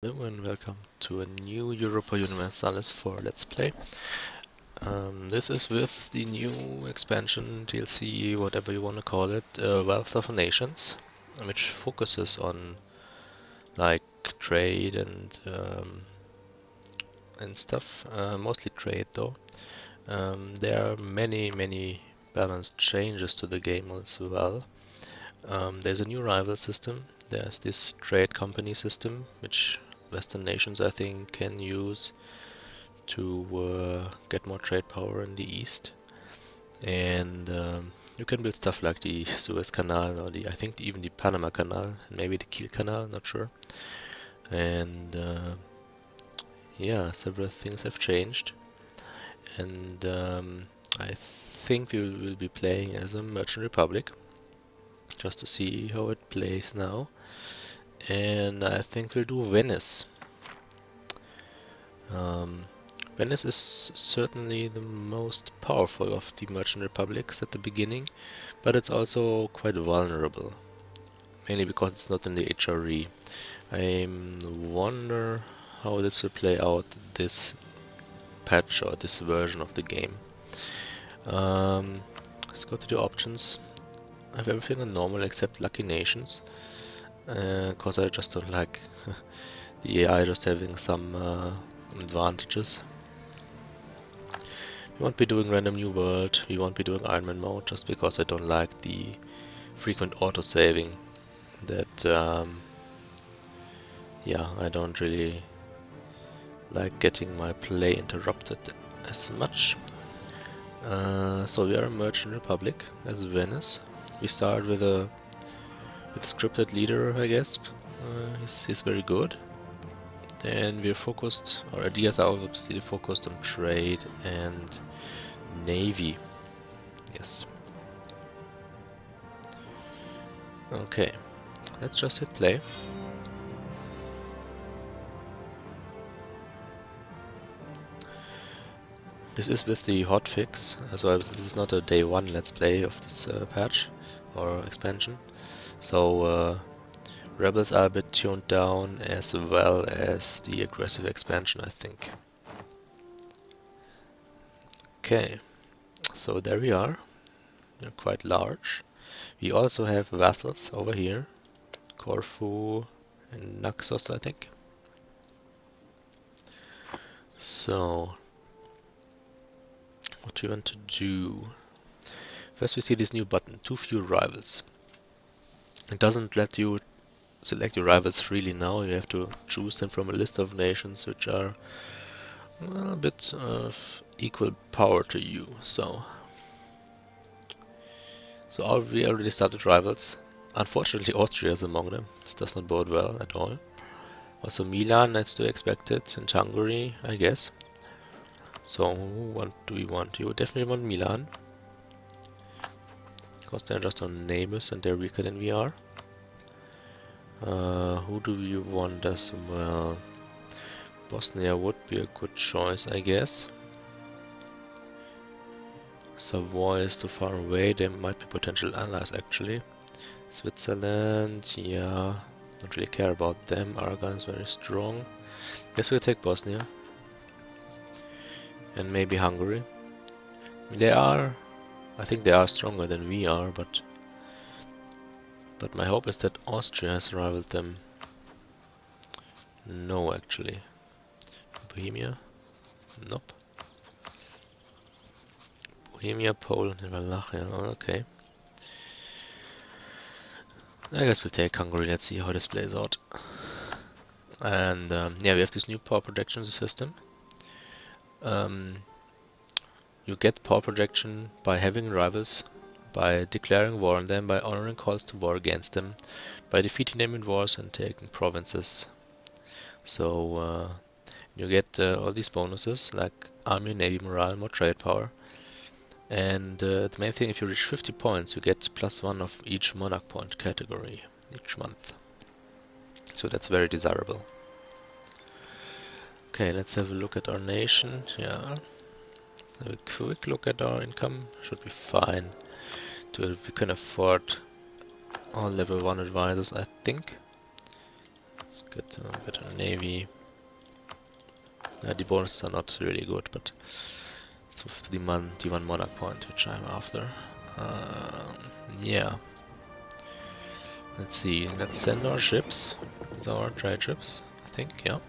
Hello and welcome to a new Europa Universalis for Let's Play. This is with the new expansion, DLC, whatever you want to call it, Wealth of Nations, which focuses on like trade and stuff, mostly trade though. There are many balanced changes to the game as well. There's a new rival system. There's this trade company system, which Western nations I think can use to get more trade power in the east. And you can build stuff like the Suez Canal or I think even the Panama Canal and maybe the Kiel Canal, not sure. And yeah, several things have changed. And I think we will be playing as a Merchant Republic, just to see how it plays now. And I think we'll do Venice. Venice is certainly the most powerful of the merchant republics at the beginning, but it's also quite vulnerable, mainly because it's not in the HRE. I wonder how this will play out this patch or this version of the game. Let's go to the options. I have everything on normal except Lucky Nations, because I just don't like the AI just having some advantages. We won't be doing random new world, we won't be doing Iron Man mode, just because I don't like the frequent auto-saving that, yeah, I don't really like getting my play interrupted as much. So we are a merchant republic as Venice. We start with a scripted leader, I guess. He's very good. And we're focused, our ideas are obviously focused on trade and navy. Yes. Okay, let's just hit play. This is with the hotfix, so this is not a day one let's play of this patch or expansion. So rebels are a bit tuned down, as well as the aggressive expansion, I think. Okay, so there we are. They're quite large. We also have vassals over here, Corfu and Naxos, I think. So what do we want to do? First we see this new button, too few rivals. It doesn't let you select your rivals freely now, you have to choose them from a list of nations which are, well, a bit of equal power to you. So we already started rivals. Unfortunately Austria is among them. This does not bode well at all. Also Milan, that's to be expected, and Hungary, I guess. So what do we want? You would definitely want Milan, because they're just on neighbors and they're weaker than we are. Who do you want as well? Bosnia would be a good choice, I guess. Savoy is too far away, they might be potential allies actually. Switzerland, yeah, don't really care about them. Aragon is very strong. Guess we'll take Bosnia. And maybe Hungary. I think they are stronger than we are, but my hope is that Austria has rivaled them. No, actually. Bohemia? Nope. Bohemia, Poland, and Wallachia. Okay. I guess we'll take Hungary. Let's see how this plays out. And yeah, we have this new power projection system. You get power projection by having rivals, by declaring war on them, by honoring calls to war against them, by defeating them in wars and taking provinces. So you get all these bonuses like army, navy, morale, more trade power. And the main thing, if you reach 50 points, you get +1 of each monarch point category each month. So that's very desirable. Okay, let's have a look at our nation. Yeah, have a quick look at our income. Should be fine. We can afford all level 1 advisors, I think. Let's get a better navy. The bonuses are not really good, but it's with the D1 monarch point, which I'm after. Yeah. Let's see. Let's send our ships. These are our trade ships, I think. Yeah.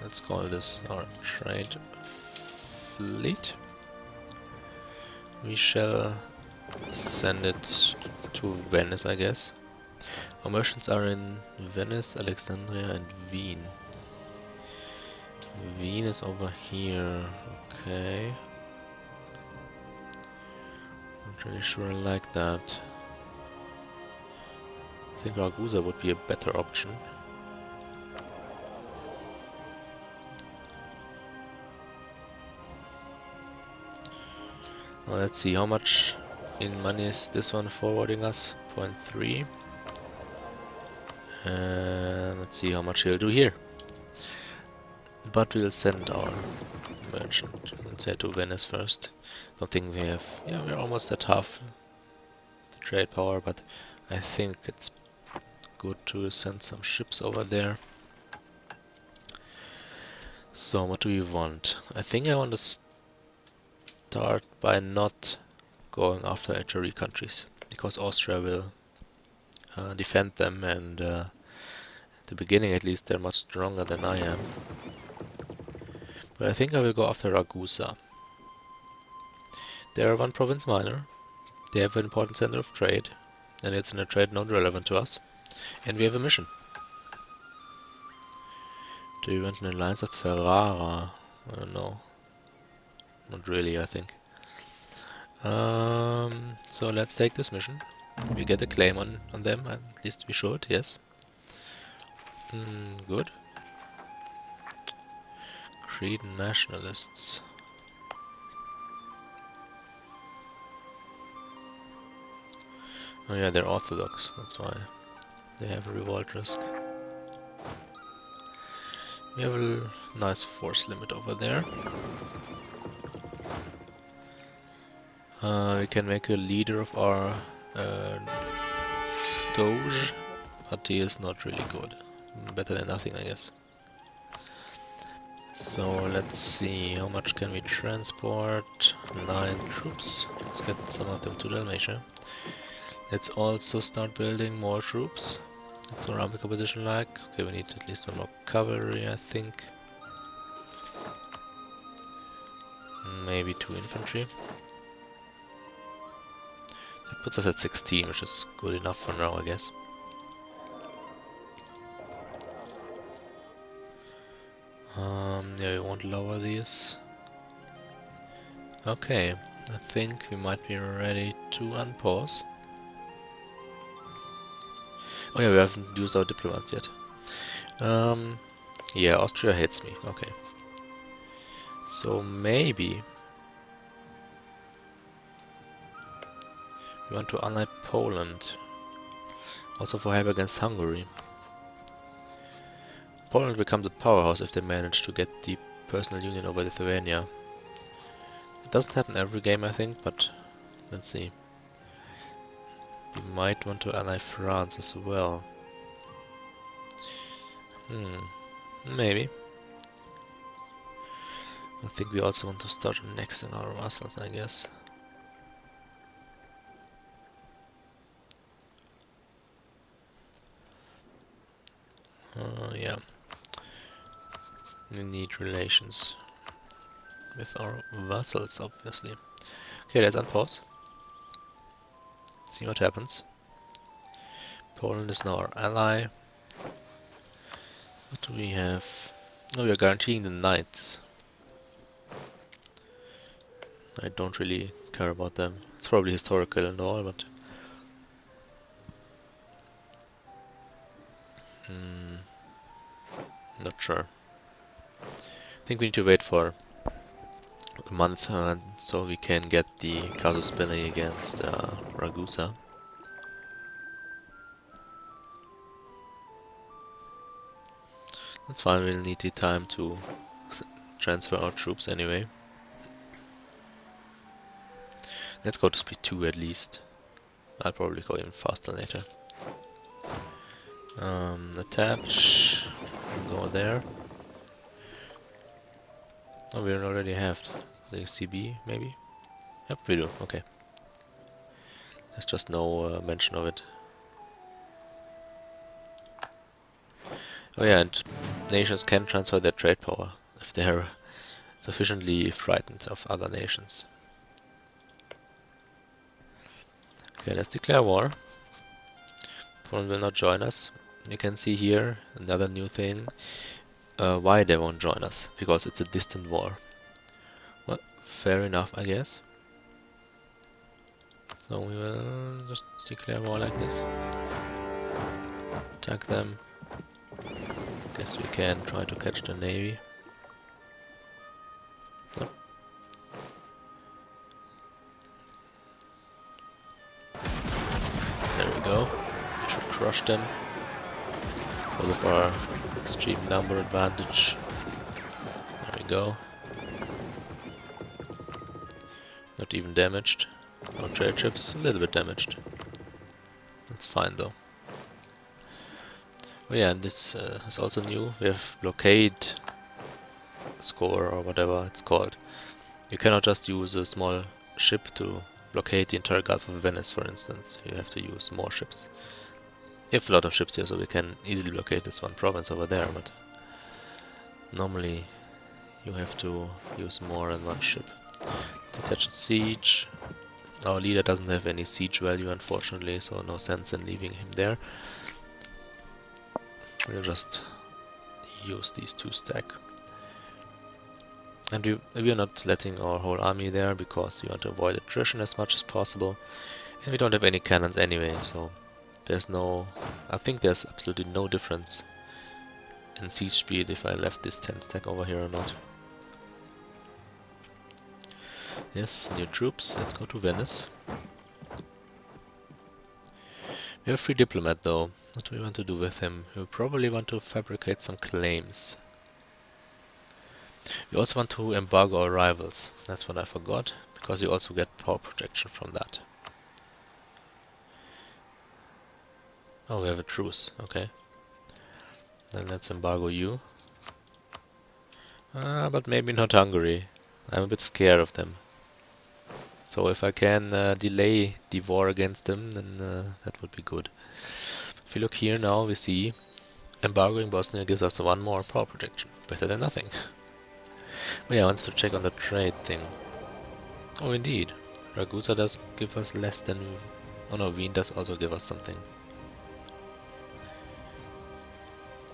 Let's call this our trade fleet. We shall send it to Venice, I guess. Our merchants are in Venice, Alexandria and Wien. Wien is over here. Okay. Not really sure I like that. I think Ragusa would be a better option. Now let's see, how much in money is this one forwarding us? 0.3. And let's see how much he'll do here. But we'll send our merchant, let's say, to Venice first. Don't think we have... yeah, we're almost at half the trade power, but I think it's good to send some ships over there. So, what do we want? I think I want to start by not going after HRE countries, because Austria will defend them, and at the beginning at least they're much stronger than I am. But I think I will go after Ragusa. They are one province minor, they have an important center of trade, and it's in a trade not relevant to us. And we have a mission. Do you want an alliance with Ferrara? I don't know. Not really, I think. So let's take this mission. We get a claim on them, at least we should, yes. Good. Creed nationalists. Oh yeah, they're Orthodox, that's why they have a revolt risk. We have a nice force limit over there. We can make a leader of our Doge, but he is not really good. Better than nothing, I guess. So let's see, how much can we transport? 9 troops. Let's get some of them to Dalmatia. Let's also start building more troops. What's our army composition like? Okay, we need at least one more cavalry, I think. Maybe 2 infantry. That puts us at 16, which is good enough for now, I guess. Yeah, we won't lower these. Okay, I think we might be ready to unpause. Oh yeah, we haven't used our diplomats yet. Yeah, Austria hates me, okay. So maybe we want to ally Poland. Also for help against Hungary. Poland becomes a powerhouse if they manage to get the personal union over Lithuania. It doesn't happen every game, I think, but let's see. We might want to ally France as well. Maybe. I think we also want to start annexing our vassals, I guess. Yeah. We need relations with our vassals, obviously. Okay, let's unpause. See what happens. Poland is now our ally. What do we have? Oh, we are guaranteeing the knights. I don't really care about them. It's probably historical and all, but... not sure. I think we need to wait for a month so we can get the casus belli against Ragusa. That's fine, we'll need the time to transfer our troops anyway. Let's go to speed 2 at least. I'll probably go even faster later. Attach. Go there. Oh, we already have the CB, maybe? Yep, we do. Okay. There's just no mention of it. Oh yeah, and nations can transfer their trade power if they're sufficiently frightened of other nations. Okay, let's declare war. Poland will not join us. You can see here another new thing. Why they won't join us? Because it's a distant war. Well, fair enough, I guess. So we will just declare war like this. Attack them. Guess we can try to catch the navy. No. There we go. We should crush them because of our extreme number advantage. There we go. Not even damaged. Our trade ships a little bit damaged. That's fine though. Oh yeah, and this is also new. We have blockade score or whatever it's called. You cannot just use a small ship to blockade the entire Gulf of Venice, for instance. You have to use more ships. We have a lot of ships here, so we can easily blockade this one province over there, but normally you have to use more than one ship. Let's attach a siege. Our leader doesn't have any siege value, unfortunately, so no sense in leaving him there. We'll just use these two stack. And we are not letting our whole army there because we want to avoid attrition as much as possible. And we don't have any cannons anyway, so there's no... I think there's absolutely no difference in siege speed if I left this 10 stack over here or not. Yes, new troops. Let's go to Venice. We have a free diplomat though. What do we want to do with him? We probably want to fabricate some claims. We also want to embargo our rivals. That's what I forgot, because you also get power projection from that. Oh, we have a truce. Okay. Then let's embargo you. But maybe not Hungary. I'm a bit scared of them. So if I can delay the war against them, then that would be good. If you look here now, we see embargoing Bosnia gives us one more power projection. Better than nothing. Oh yeah, I wanted to check on the trade thing. Oh indeed, Ragusa does give us less than... Oh no, Wien does also give us something.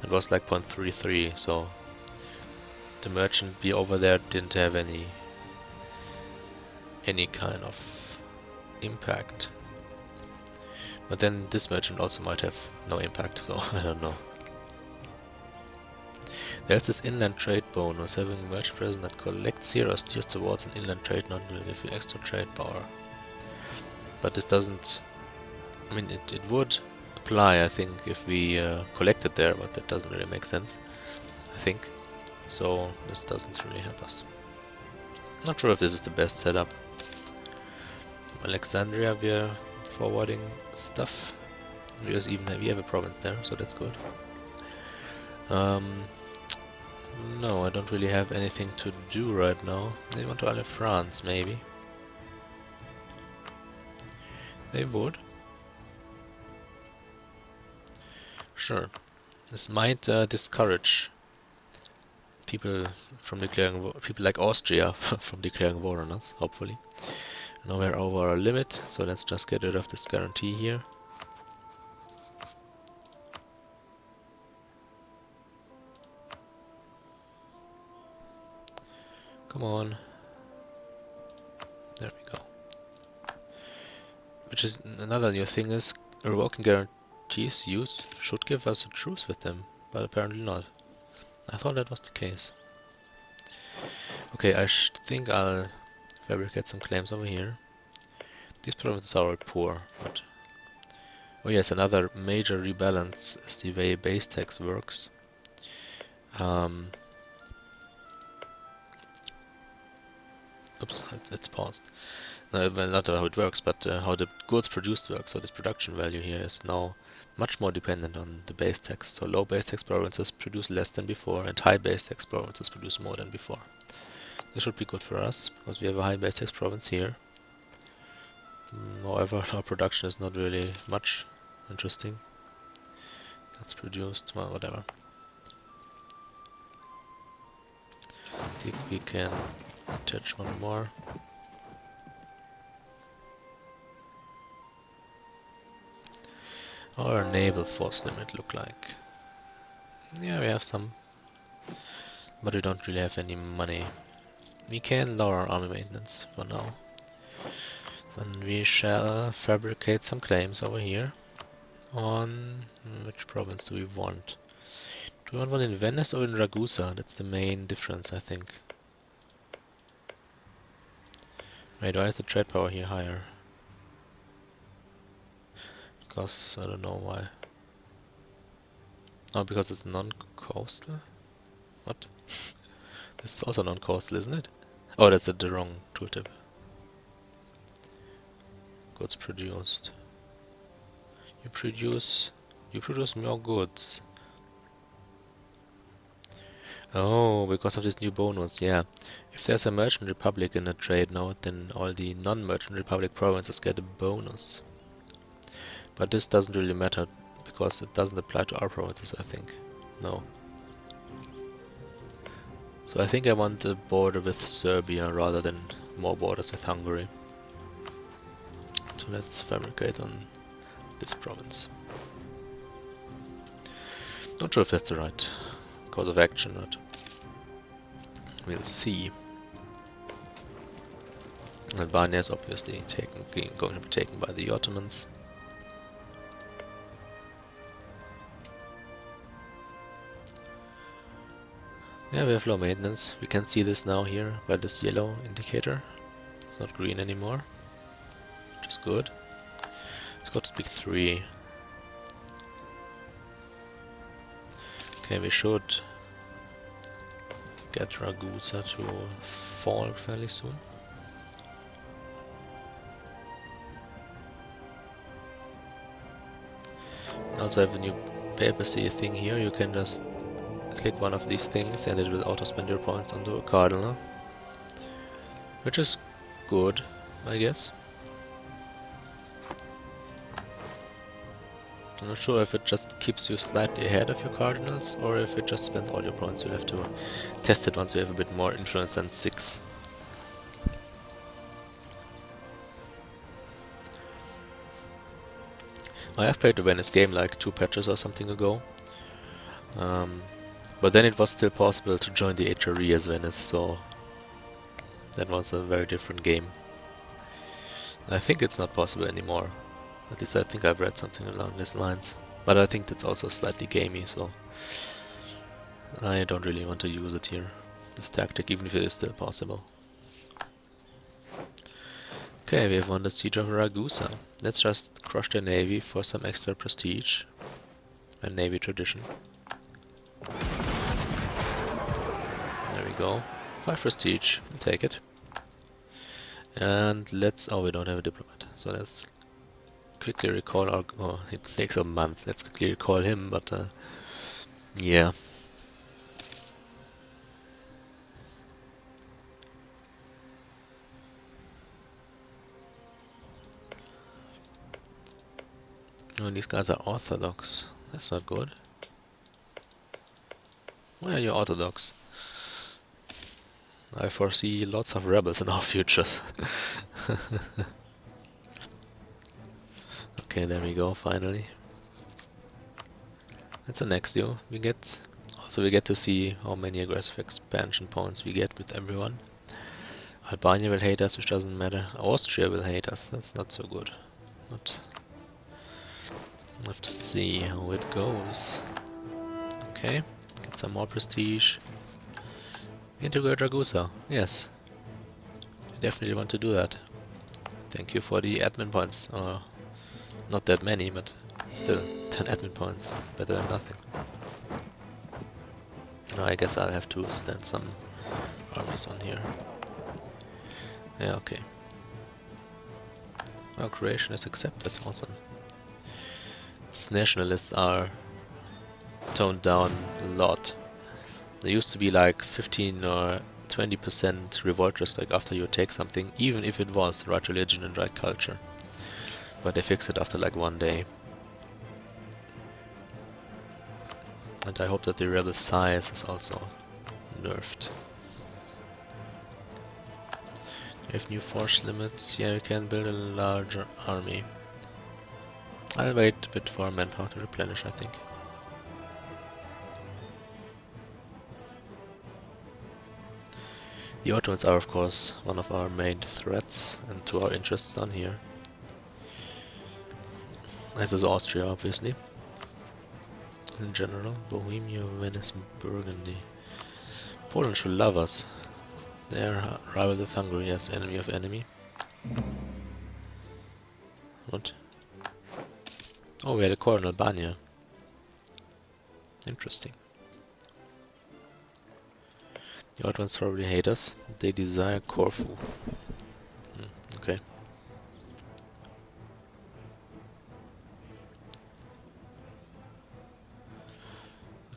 It was like 0.33, so the merchant bee over there didn't have any kind of impact. But then this merchant also might have no impact, so I don't know. There's this inland trade bonus. Having a merchant present that collects here or steers towards an inland trade node will give you extra trade power. But this doesn't... I mean, it would apply, I think, if we collected there, but that doesn't really make sense, I think. So this doesn't really help us. Not sure if this is the best setup. Alexandria, we are forwarding stuff. We have a province there, so that's good. No, I don't really have anything to do right now. They want to ally France, maybe. They would. Sure. This might discourage people from declaring war, people like Austria from declaring war on us, hopefully. Now we're over our limit, so let's just get rid of this guarantee here. Come on. There we go. Which is another new thing is revoking guarantees used should give us a truce with them, but apparently not. I thought that was the case. Okay, I think I'll fabricate some claims over here. These provinces are all poor, but... Oh yes, another major rebalance is the way base tax works. Oops, it's paused. well, not how it works, but how the goods produced work. So this production value here is now much more dependent on the base tax. So low base tax provinces produce less than before, and high base tax provinces produce more than before. This should be good for us, because we have a high base tax province here. However, our production is not really much interesting. That's produced, well, whatever. I think we can attach one more. Our naval force limit look like. Yeah, we have some, but we don't really have any money. We can lower our army maintenance for now. Then we shall fabricate some claims over here. On which province do we want? Do we want one in Venice or in Ragusa? That's the main difference, I think. Wait, why is the trade power here higher? Because I don't know why. Oh, because it's non-coastal? What? This is also non-coastal, isn't it? Oh, that's the wrong tooltip. Goods produced. You produce more goods. Oh, because of this new bonus, yeah. If there's a merchant republic in a trade node, then all the non-merchant republic provinces get a bonus. But this doesn't really matter, because it doesn't apply to our provinces, I think. No. So I think I want a border with Serbia rather than more borders with Hungary. So let's fabricate on this province. Not sure if that's the right course of action, but we'll see. Albania is obviously going to be taken by the Ottomans. Yeah, we have low maintenance. We can see this now here by this yellow indicator. It's not green anymore, which is good. Let's go to speak 3. Okay, we should get Ragusa to fall fairly soon. I also have a new papacy thing here. You can just click one of these things and it will auto spend your points onto a cardinal, which is good, I guess. I'm not sure if it just keeps you slightly ahead of your cardinals or if it just spends all your points. You'll have to test it once you have a bit more influence than 6. I have played the Venice game like 2 patches or something ago. But then it was still possible to join the HRE as Venice, so that was a very different game. I think it's not possible anymore. At least I think I've read something along these lines. But I think that's also slightly gamey, so I don't really want to use it here, this tactic, even if it is still possible. Okay, we have won the Siege of Ragusa. Let's just crush their navy for some extra prestige and navy tradition. There we go. 5 prestige, we'll take it. And let's... oh, we don't have a diplomat, so let's quickly recall our... oh, it takes a month. Let's quickly recall him, but yeah. Oh, these guys are Orthodox. That's not good. Why are you Orthodox? I foresee lots of rebels in our future. Okay, there we go, finally. That's the next deal. We get to see how many aggressive expansion points we get with everyone. Albania will hate us, which doesn't matter. Austria will hate us, that's not so good. But we'll have to see how it goes. Okay, get some more prestige. Integrate Ragusa, yes. I definitely want to do that. Thank you for the admin points. Not that many, but still 10 admin points. Better than nothing. No, I guess I'll have to stand some armies on here. Yeah, okay. Oh, creation is accepted. Awesome. These nationalists are toned down a lot. There used to be like 15 or 20% revolters like after you take something, even if it was the right religion and right culture. But they fixed it after like one day. And I hope that the rebel size is also nerfed. You have new force limits. Yeah, you can build a larger army. I'll wait a bit for manpower to replenish, I think. The Ottomans are of course one of our main threats and to our interests down here. As is Austria, obviously. In general, Bohemia, Venice, Burgundy. Poland should love us. They are rival with Hungary as enemy of enemy. What? Oh, we had a core in Albania. Interesting. The Ottomans probably hate us. They desire Corfu. Okay.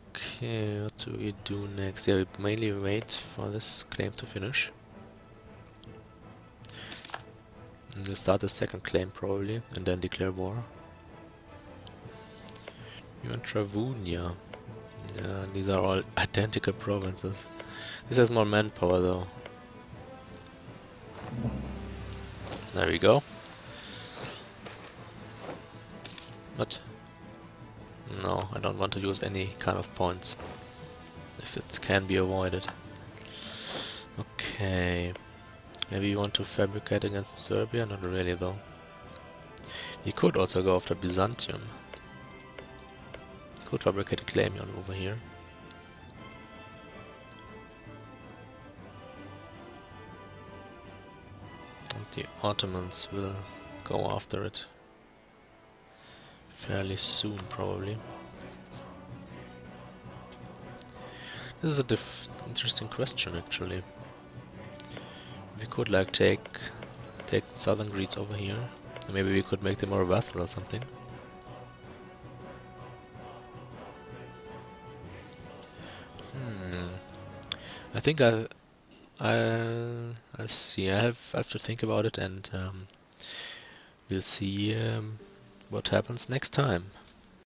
Okay, what do we do next? Yeah, we mainly wait for this claim to finish. And we'll start the second claim probably, and then declare war. You want Travunia. Yeah, these are all identical provinces. This has more manpower though. There we go. What? No, I don't want to use any kind of points. If it can be avoided. Okay. Maybe you want to fabricate against Serbia? Not really though. You could also go after Byzantium. Could fabricate a claim on over here. And the Ottomans will go after it fairly soon, probably. This is a interesting question, actually. We could like take southern Greece over here. Maybe we could make them our vassal or something. I think I'll see. I have to think about it, and we'll see what happens next time.